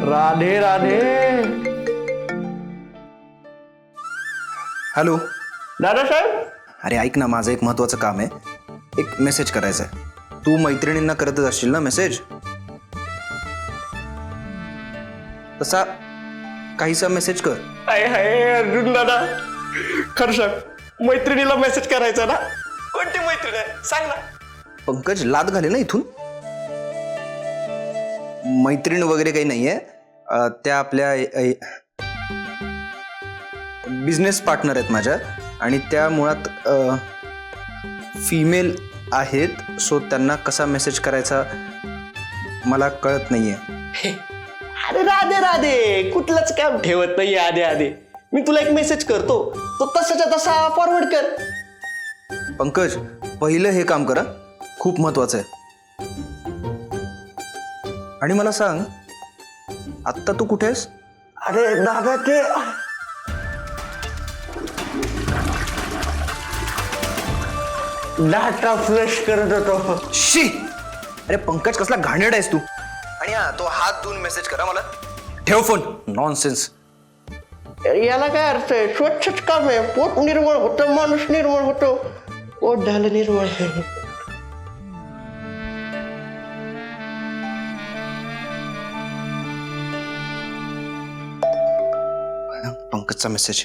Radhe Radhe. Hello. Dadasaheb. अरे ऐक ना, माझं एक महत्वाचं काम आहे. एक मेसेज करायचा आहे. तू मैत्रिणींना करतच असशील ना मेसेज? तसा काहीसा मेसेज कर. हाय हाय अर्जुन दादा, खरं सांग, मैत्रिणीला मेसेज करायचा ना? कोणती मैत्रीण आहे सांग ना. पंकज, लाद घाले ना इथून. मैत्रीण वगैरे काही नाहीये. त्या आपल्या बिझनेस पार्टनर आहेत माझ्या, आणि त्या मुळात फीमेल आहेत. सो त्यांना कसा मेसेज करायचा मला कळत नाहीये. अरे राधे राधे, कुठलंच काम ठेवत नाही आधे आधे. मी तुला एक मेसेज करतो, तो तसाच्या तसा फॉरवर्ड कर. पंकज, पहिलं हे काम करा, खूप महत्वाचं आहे. आणि मला सांग, आत्ता तू कुठे आहेस? अरे दादा, ते डाटा फ्लश करत होतो. शी. अरे पंकज, कसला घाणेरडा आहेस तू. आणि हा, तो हात धुवून मेसेज करा मला. ठेव फोन. नॉनसेन्स. याला काय अर्थ आहे? स्वच्छच काम आहे. पोट निर्मळ होतं, माणूस निर्मळ होतो, पोट झालं निर्मळ. पंकजचा मेसेज.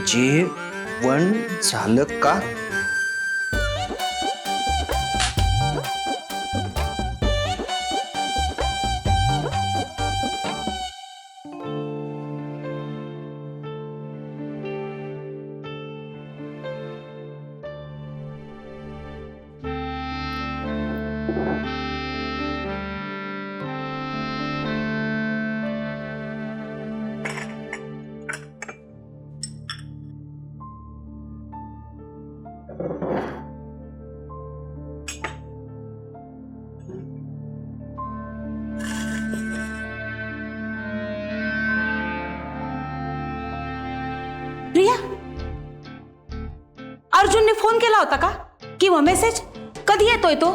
जेवण झालं का? प्रिया, अर्जुनने फोन केला होता का किंवा मेसेज? कधी येतोय तो?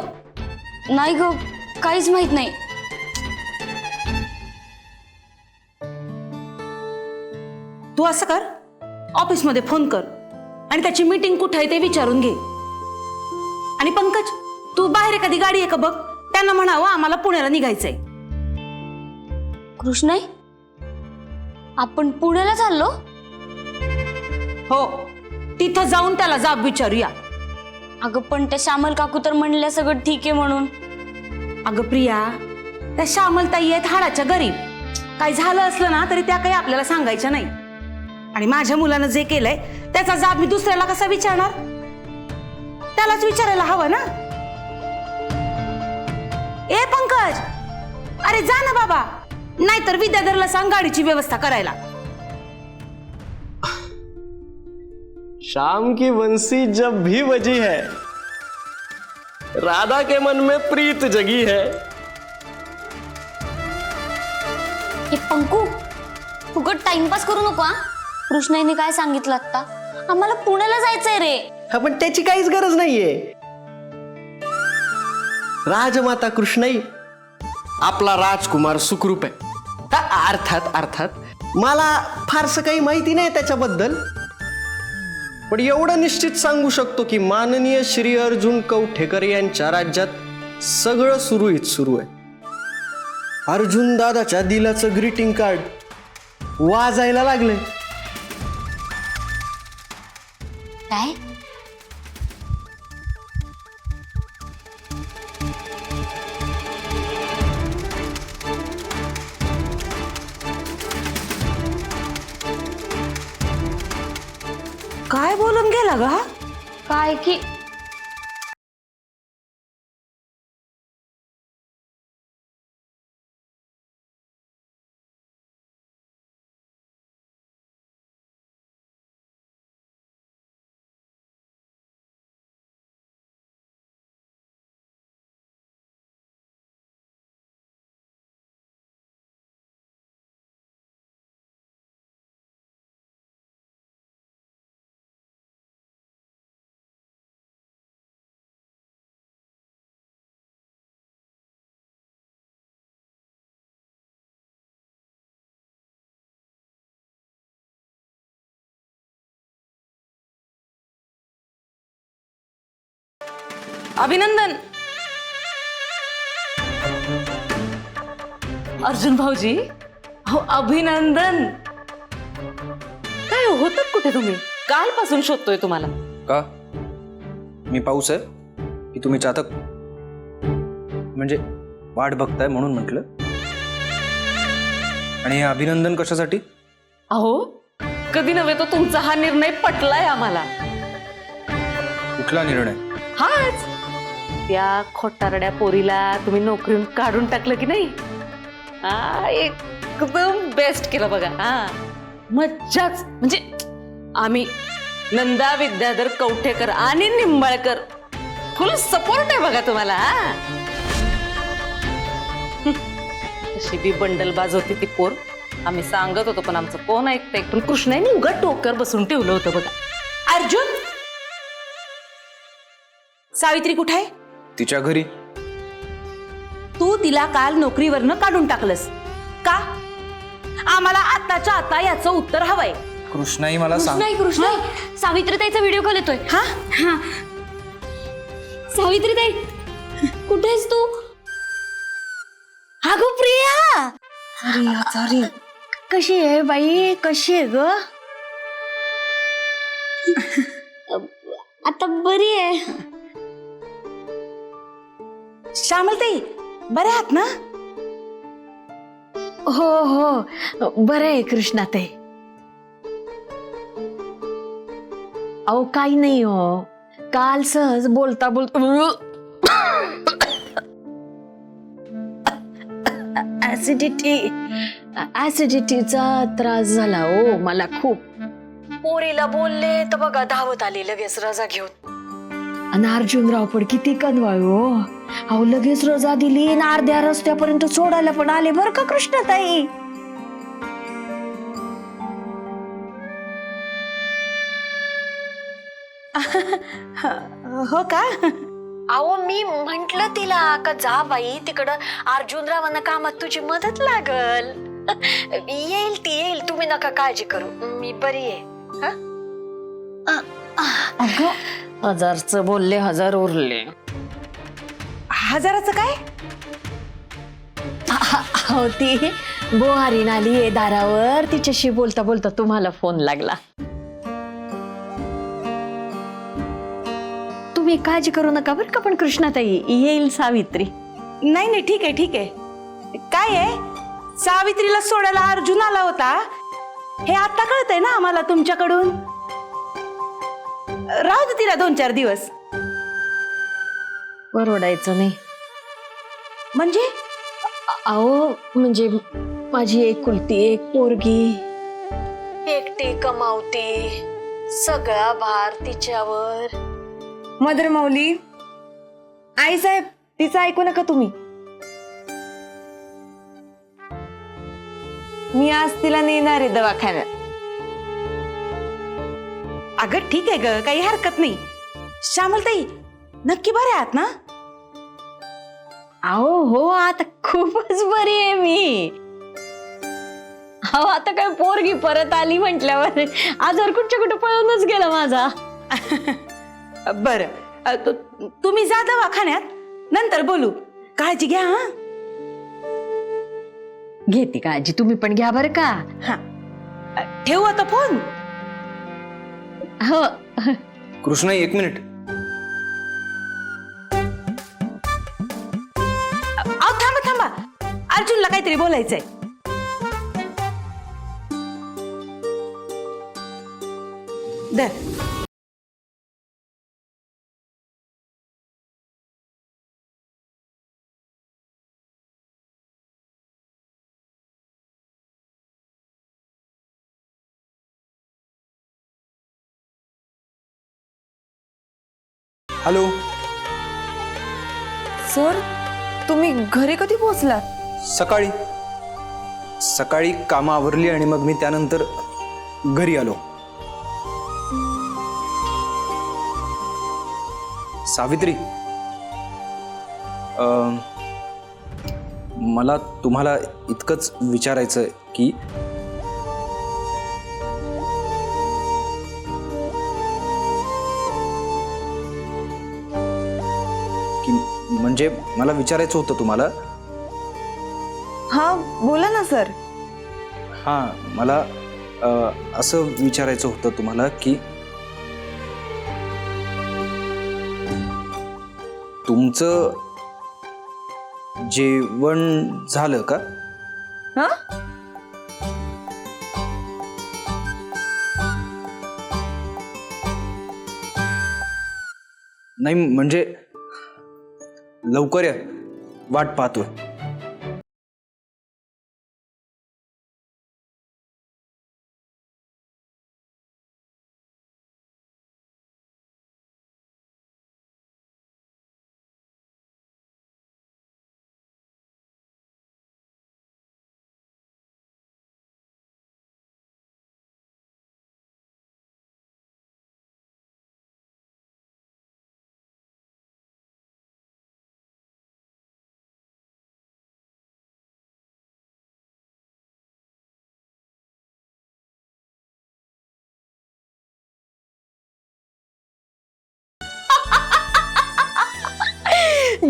नाही ग, काहीच माहित नाही. तू असं कर, ऑफिसमध्ये फोन कर आणि त्याची मीटिंग कुठे आहे ते विचारून घे. आणि पंकज, तू बाहेर एखादी गाडी आहे का बघ, त्यांना म्हणावं आम्हाला पुण्याला निघायचंय. कृष्णाई, आपण पुण्याला चाललो? हो, तिथं जाऊन त्याला जाब विचारूया. अगं पण त्या श्यामल काकू तर म्हणल्या सगळं ठीक आहे म्हणून. अगं प्रिया, त्या श्यामलताई आहेत हाडाच्या गरीब. काही झालं असलं ना तरी त्या काही आपल्याला सांगायच्या नाही. आणि माझ्या मुलानं जे केलंय त्याचा जाब मी दुसऱ्याला कसा विचारणार? त्यालाच विचारायला हवं ना. ए पंकज, अरे जा ना बाबा, नाहीतर विद्याधरला सांग गाडीची व्यवस्था करायला. शाम की बंसी जब भी बजी है, राधा के मन में प्रीत जगी है. हे पंकू, फुकट टाइमपास करू नको हा. कृष्णाईने काय सांगितलं आता? आम्हाला पुण्याला जायचंय रे. हा, पण त्याची काहीच गरज नाहीये. राजमाता कृष्णाई, आपला राजकुमार सुखरूप आहे. अर्थात मला फारसं काही माहिती नाही त्याच्याबद्दल, पण एवढं निश्चित सांगू शकतो की माननीय श्री अर्जुन कवठेकर यांच्या राज्यात सगळं सुरळीत सुरू आहे. अर्जुन दादाच्या दिलाचं ग्रीटिंग कार्ड वाजायला लागलंय. काय? काय बोलून गेला ग? काय की अभिनंदन. अर्जुन भाऊजी, हो अभिनंदन. काय होतात कुठे तुम्ही? कालपासून शोधतोय तुम्हाला. का मी पाऊस आहे की तुम्ही चातक म्हणजे वाट बघताय म्हणून म्हटलं. आणि हे अभिनंदन कशासाठी? अहो कधी नव्हे तो तुमचा हा निर्णय पटलाय आम्हाला. कुठला निर्णय? हाच त्या खोटारड्या पोरीला तुम्ही नोकरीहून काढून टाकलं की नाही? हा एकदम बेस्ट केलं बघा. हा मज्जाच. म्हणजे आम्ही नंदा विद्याधर कवठेकर आणि निंबाळकर फुल सपोर्ट आहे बघा तुम्हाला. हा तशी बी बंडलबाज होती ती पोर. आम्ही सांगत होतो पण आमचं कोण ऐकतंय. पण कृष्णाने उगाच डोक्यावर बसून ठेवलं होतं बघा. अर्जुन, सावित्री कुठे आहे? तिच्या घरी. तू तिला काल नोकरीवरनं काढून टाकलंस का? आम्हाला आताच्या आता याचं उत्तर हवंय. कृष्णाई मला सांग. कृष्णाई सावित्रीताईचा व्हिडिओ कॉल येतोय. हा हा सावित्रीताई कुठे आहेस तू? अगं प्रिया, सॉरी कशी आहे बाई? कशी आहे ग? आता बरी आहे. श्यामलताई बरे आहात ना? हो हो बरं आहे कृष्णाताई. अहो काही नाही हो, काल सहज बोलता बोलता ऍसिडिटीचा त्रास झाला हो मला खूप. पोरीला बोलले तर बघा धावत आली लगेच रजा घेऊन. आणि अर्जुनराव पण किती कनवाळ हो. अहो लगेच रजा दिली आणि अर्ध्या रस्त्यापर्यंत सोडायला पण आले बरं का कृष्णाताई. हो का? अहो मी म्हंटल तिला का जा बाई तिकडं अर्जुनरावांना कामात तुझी मदत लागल. येईल ती येईल, तुम्ही नका काळजी करू, मी बरी आहे. हजारचं बोलले हजार उरले. हजाराचं काय? हो ती बोहारीन आली आहे दारावर, तिच्याशी बोलता बोलता तुम्हाला फोन लागला. तुम्ही काळजी करू नका बरं का. पण कृष्णाताई येईल सावित्री. नाही नाही ठीक आहे ठीक आहे. काय आहे, सावित्रीला सोडायला अर्जुन आला होता हे आता कळतंय ना आम्हाला तुमच्याकडून. राहू दे तिला 2-4 दिवस. परवडायचं नाही म्हणजे? अहो म्हणजे माझी एकुलती एक पोरगी, एकटी कमावती, सगळा भार तिच्यावर. मदर माऊली, आई साहेब तिचं ऐकू नका तुम्ही. मी आज तिला नेणार आहे दवाखान्यात. अगं ठीक आहे ग, काही हरकत नाही. श्यामलताई नक्की बरे आहात ना? अहो हो आता खूपच बरी आहे मी. अहो आता काय पोरगी परत आली म्हटल्यावर आजार कुठच्या कुठं पळूनच गेला माझा. बरं तुम्ही जा दवाखान्यात, नंतर बोलू. काळजी घ्या. हा घेते काळजी, तुम्ही पण घ्या बरं का. हा ठेवू आता फोन. हो कृष्णाई 1 मिनिट. अहो थांबा थांबा, अर्जुनला काहीतरी बोलायचंय. दर हॅलो. सर तुम्ही घरी कधी पोहोचलात? सकाळी सकाळी कामं आवरली आणि मग मी त्यानंतर घरी आलो. सावित्री, मला तुम्हाला इतकंच विचारायचं की म्हणजे मला विचारायचं होतं तुम्हाला. हा बोला ना सर. हां, मला असं विचारायचं होतं तुम्हाला की तुमचं जेवण झालं का? हा नाही म्हणजे लवकर या, वाट पाहतोय.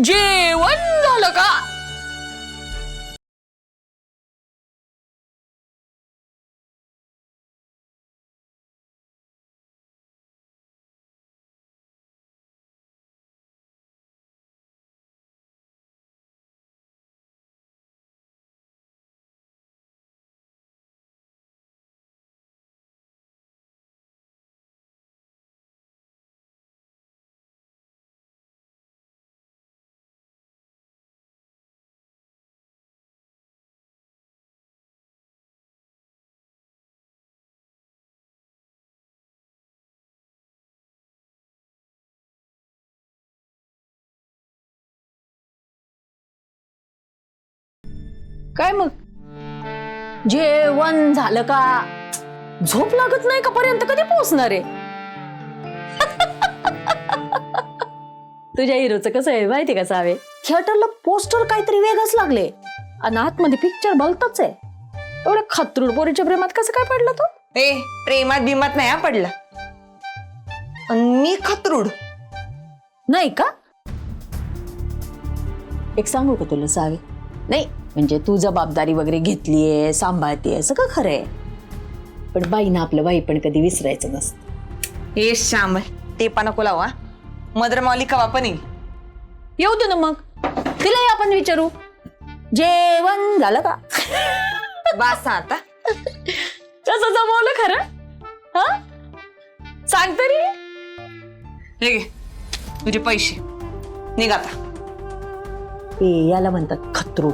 जेवण झालं का? काय मग जेवण झालं का? झोप लागत नाही का? पर्यंत कधी पोहोचणार आहे? तुझ्या हिरोचं कसं आहे माहिती का सावे? थिएटरला पोस्टर काहीतरी वेगळंच लागले आणि आतमध्ये पिक्चर भलतच आहे. एवढ्या खतरूड पोरीच्या प्रेमात कसं काय पडला तो? ए प्रेमात बिमात नाही हा पडला. आणि मी खतरूड नाही का? एक सांगू का तुला सावे? नाही म्हणजे तू जबाबदारी वगैरे घेतलीये, सांभाळतीये, सगळं खरंय, पण बाईनं आपलं बाई पण कधी विसरायचं नसतं. हे श्याम ते पण नको लावा. मदर माऊली कवा पण येईल. येऊ दे ना मग, तिलाही आपण विचारू जेवण झालं का? बास आता. कसं जमवलं खरं? हा सांग तरी. हे घे तुझे पैसे, निघ आता. याला म्हणतात खतरू.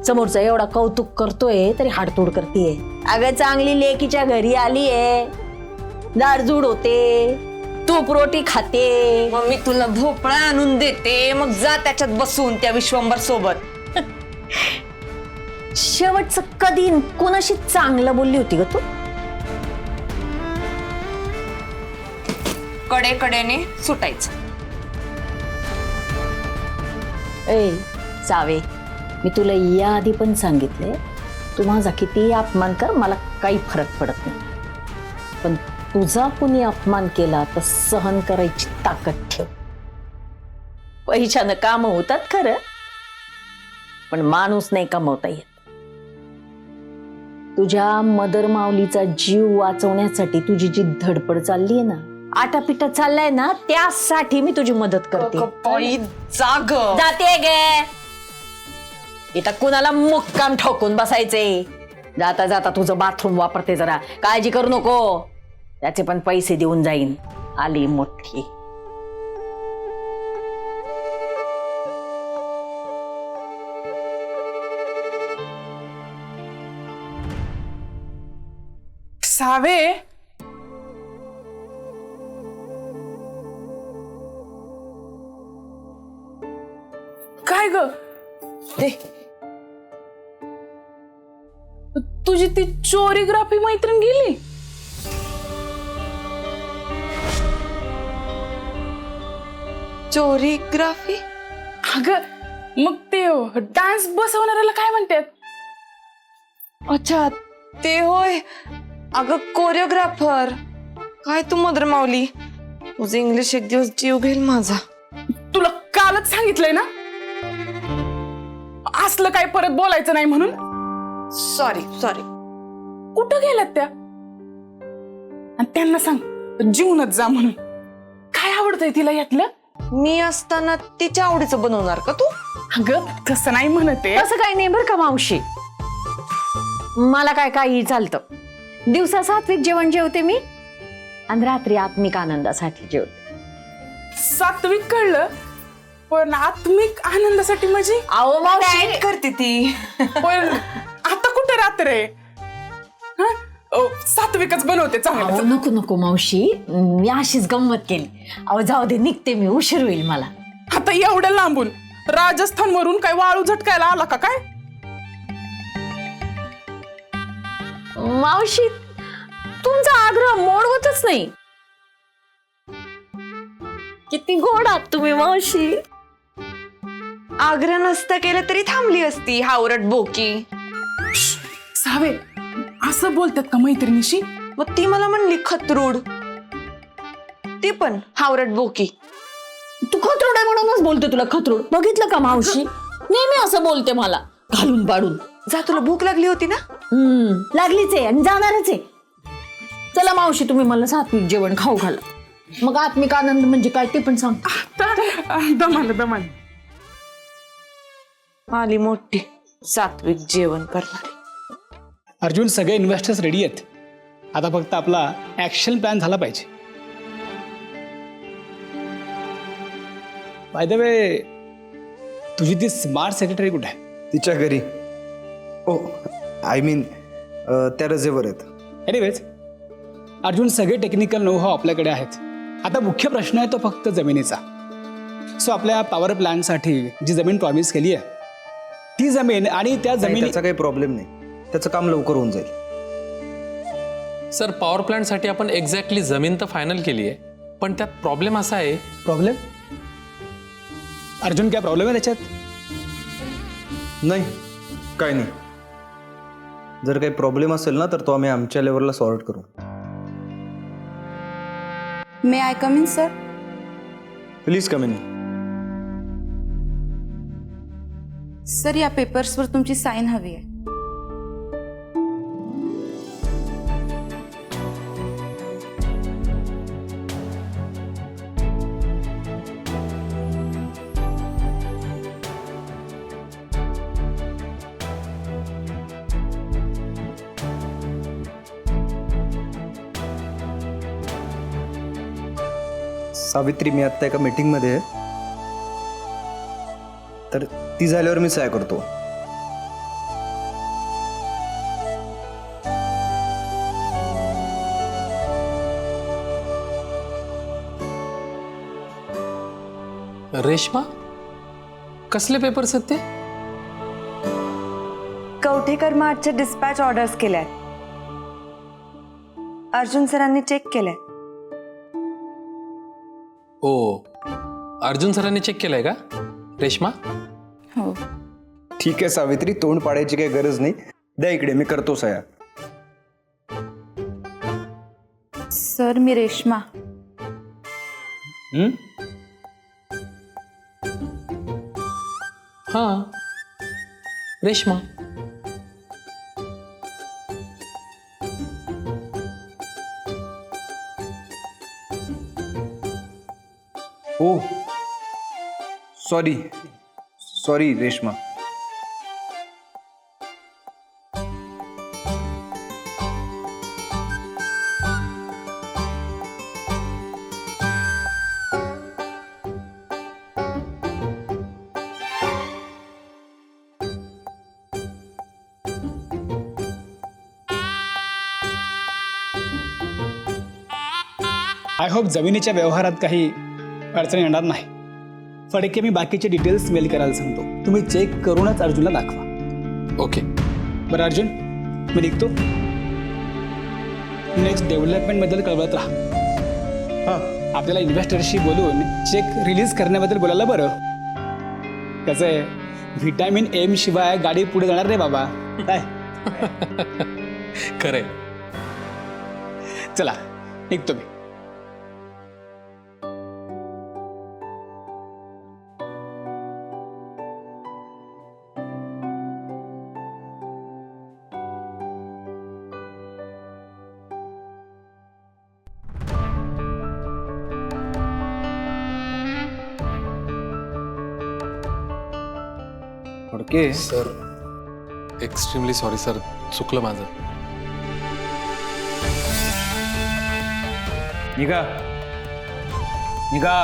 समोरचा एवढा कौतुक करतोय तरी हाडतोड करतेय. अगं चांगली लेकीच्या घरी आलीये, दारजूड होते, तूप रोटी खाते. मग मी तुला भोपळा आणून देते, मग जा त्याच्यात बसून त्या विश्वंभर सोबत. शेवटचं कधी कोणाशी चांगलं बोलली होती ग तू? कडेकडेने सुटायचं. ए सावे, मी तुला याआधी पण सांगितले, तू माझा किती अपमान कर, मला काही फरक पडत नाही, पण तुझा कुणी अपमान केला तर सहन करायची ताकद ठेव. पैशानं काम होतात खरं, पण माणूस नाही कमवता येत. तुझ्या मदर माऊलीचा जीव वाचवण्यासाठी तुझी जी धडपड चालली आहे ना, आटापिटा चाललाय ना, त्यासाठी मी तुझी मदत करते. जाग जाते गे. इथं कुणाला मुक्काम ठोकून बसायचे? जाता जाता तुझं बाथरूम वापरते, जरा काळजी करू नको, त्याचे पण पैसे देऊन जाईन. आली मोठी. सावे, काय ग? तुझी ती चोरिग्राफी मैत्रीण गेली? चोरिग्राफी? अगं मग ते डान्स बसवणाऱ्याला काय म्हणतात? अच्छा ते होय. अगं कोरिओग्राफर. काय तू मदर माऊली, तुझं इंग्लिश एक दिवस जीव घेईल माझा. तुला कालच सांगितलंय ना, असलं काय परत बोलायचं नाही म्हणून. Sorry sorry. कुठं गेल्यात त्या? आणि त्यांना सांग जीवनच जा म्हणून. काय आवडतंय तिला यातलं? मी असताना तिच्या आवडीचं बनवणार का तू? अगं तसं नाही म्हणते. असं काही नाही बरं का मावशी, मला काय काही चालतं. दिवसा सात्विक जेवण जेवते मी आणि रात्री आत्मिक आनंदासाठी जेवते. सात्विक कळलं, पण आत्मिक आनंदासाठी म्हणजे? अहो मावशी, डाएट करते ती. पण आता कुठे रात्र आहे? हं? सात्विकच बनवते अहो चांगलं. नको नको मावशी, मी अशीच गंमत केली. अहो जाऊ दे, निघते मी, उशीर होईल मला. आता एवढ्या लांबून राजस्थान वरून काय वाळू झटकायला आला का काय? मावशी, तुमचा आग्रह मोडवतच नाही. किती गोड आहात तुम्ही मावशी. आग्रह नसतं केलं तरी थांबली असती हावरट बोकी. सावे, असं बोलतात का मैत्रिणीशी? मग ती मला म्हणली खतरूड. ती पण हावरट बोकी. तू खतरूड आहे म्हणूनच बोलते तुला खतरूड. बघितलं का मावशी, नेहमी असं बोलते मला घालून पाडून. जा, तुला भूक लागली होती ना? लागलीच आहे आणि जाणारच आहे. चला मावशी, तुम्ही मला सात्विक जेवण खाऊ घाला. मग आत्मिक आनंद म्हणजे काय ते पण सांग. दमान. आली मोठी सात्विक जेवण करणारी. अर्जुन, सगळे इन्व्हेस्टर्स रेडी आहेत. आता फक्त आपला ऍक्शन प्लॅन झाला पाहिजे. बाय द वे, तुझी ती स्मार्ट सेक्रेटरी कुठे आहे? तिच्या घरी. ओ आय मीन त्या रजेवर आहेत. एनिवेज अर्जुन, सगळे टेक्निकल नो हाव आपल्याकडे आहेत. आता मुख्य प्रश्न आहे तो फक्त जमिनीचा. सो आपल्या पॉवर प्लॅनसाठी जी जमीन प्रॉमिस केली आहे ती जमीन आणि त्या नाही, जमिनी त्याचा काही प्रॉब्लेम नाही. त्याचं काम लवकर होऊन जाईल. सर, पॉवर प्लांटसाठी आपण एक्झॅक्टली जमीन तर फायनल केली आहे, पण त्यात प्रॉब्लेम असा आहे. प्रॉब्लेम? अर्जुन, काय प्रॉब्लेम आहे त्याच्यात? नाही, काय नाही. जर काही प्रॉब्लेम असेल ना तर तो आम्ही आमच्या लेवलला सॉर्ट करू. May I come in sir? Please come in. Sir, या पेपर्सवर तुमची साईन हवी आहे. सावित्री, मी आत्ता एका मीटिंगमध्ये आहे, तर ती झाल्यावर मी सह्या करतो. रेश्मा, कसले पेपर्स आहेत ते? कवठेकर मार्टचे डिस्पॅच ऑर्डर्स केल्यात. अर्जुन सरांनी चेक केलंय. ओ, अर्जुन सरांनी चेक केलंय का रेश्मा? हो. ठीक आहे सावित्री, तोंड पाडायची काही गरज नाही. द्या इकडे, मी करतो सह्या. सर, मी रेश्मा. हां, रेश्मा. ओ सॉरी रेश्मा. आय होप जमिनीच्या व्यवहारात काही अडचणी येणार नाही. फडके, मी बाकीचे डिटेल्स मेल करायला सांगतो. तुम्ही चेक करूनच अर्जुनला दाखवा. ओके. बरं अर्जुन, मी निघतो. नेक्स्ट डेव्हलपमेंटबद्दल कळवत राहा. हां, आपल्याला इन्व्हेस्टरशी बोलून चेक रिलीज करण्याबद्दल बोलायला बरं. कसं आहे, व्हिटॅमिन एम शिवाय गाडी पुढे जाणार नाही बाबा. काय खरंय. चला, निघतो मी. Okay sir extremely sorry sir, चुकलं माझं. निघा निघा.